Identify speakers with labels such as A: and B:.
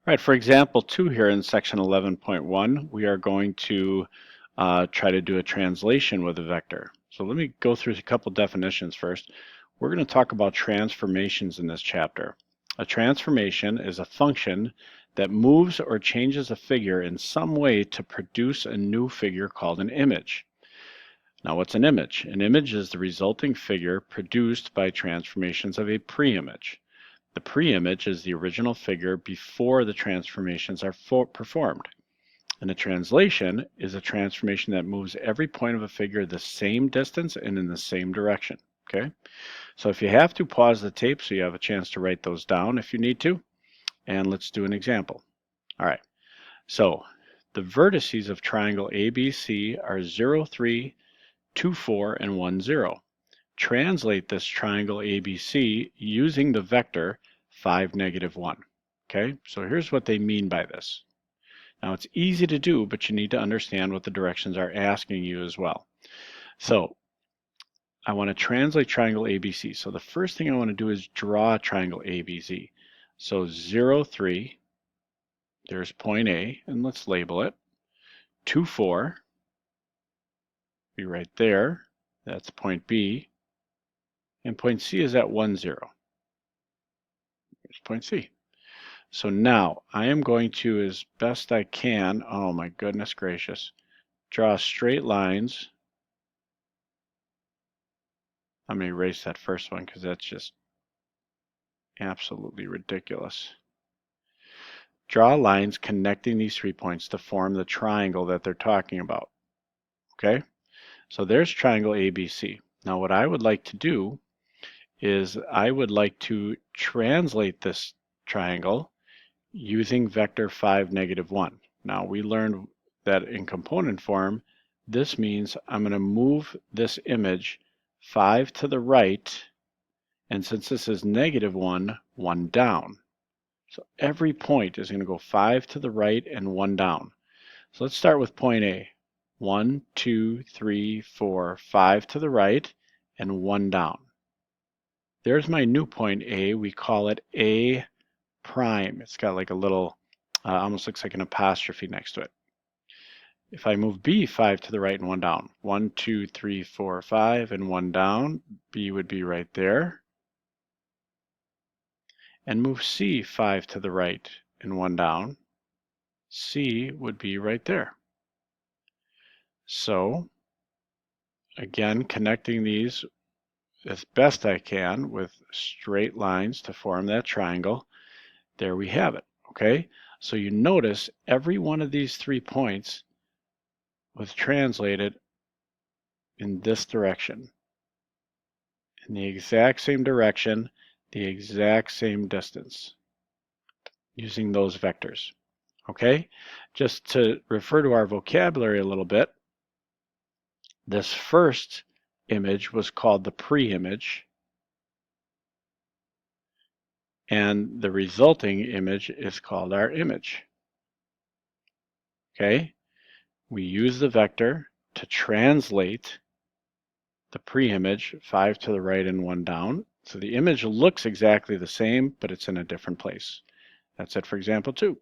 A: All right, for example 2 here in section 11.1, we are going to try to do a translation with a vector. So let me go through a couple definitions first. We're going to talk about transformations in this chapter. A transformation is a function that moves or changes a figure in some way to produce a new figure called an image. Now, what's an image? An image is the resulting figure produced by transformations of a preimage. The preimage is the original figure before the transformations are performed. And a translation is a transformation that moves every point of a figure the same distance and in the same direction. Okay, so if you have to, pause the tape so you have a chance to write those down if you need to. And let's do an example. All right, so the vertices of triangle ABC are 0, 3, 2, 4, and 1, 0. Translate this triangle ABC using the vector 5, negative 1. Okay, so here's what they mean by this. Now it's easy to do, but you need to understand what the directions are asking you as well. So I want to translate triangle ABC. So the first thing I want to do is draw triangle ABC. So 0, 3, there's point A, and let's label it. 2, 4, be right there. That's point B. And point C is at 1, 0. There's point C. So now I am going to, as best I can, oh my goodness gracious, draw straight lines. Let me erase that first one because that's just absolutely ridiculous. Draw lines connecting these 3 points to form the triangle that they're talking about. Okay, so there's triangle ABC. Now what I would like to do is I would like to translate this triangle using vector 5, negative 1. Now we learned that in component form, this means I'm going to move this image 5 to the right, and since this is negative 1, 1 down. So every point is going to go 5 to the right and 1 down. So let's start with point A. 1, 2, 3, 4, 5 to the right and 1 down. There's my new point A. We call it A prime. It's got like a little, almost looks like an apostrophe next to it. If I move B 5 to the right and 1 down, 1, 2, 3, 4, 5, and 1 down, B would be right there. And move C 5 to the right and 1 down, C would be right there. So again, connecting these as best I can with straight lines to form that triangle, there we have it. Okay, so you notice every one of these 3 points was translated in this direction, in the exact same direction, the exact same distance, using those vectors. Okay, just to refer to our vocabulary a little bit, this first image was called the pre-image, and the resulting image is called our image. Okay, we use the vector to translate the pre-image 5 to the right and 1 down. So the image looks exactly the same, but it's in a different place. That's it for example 2.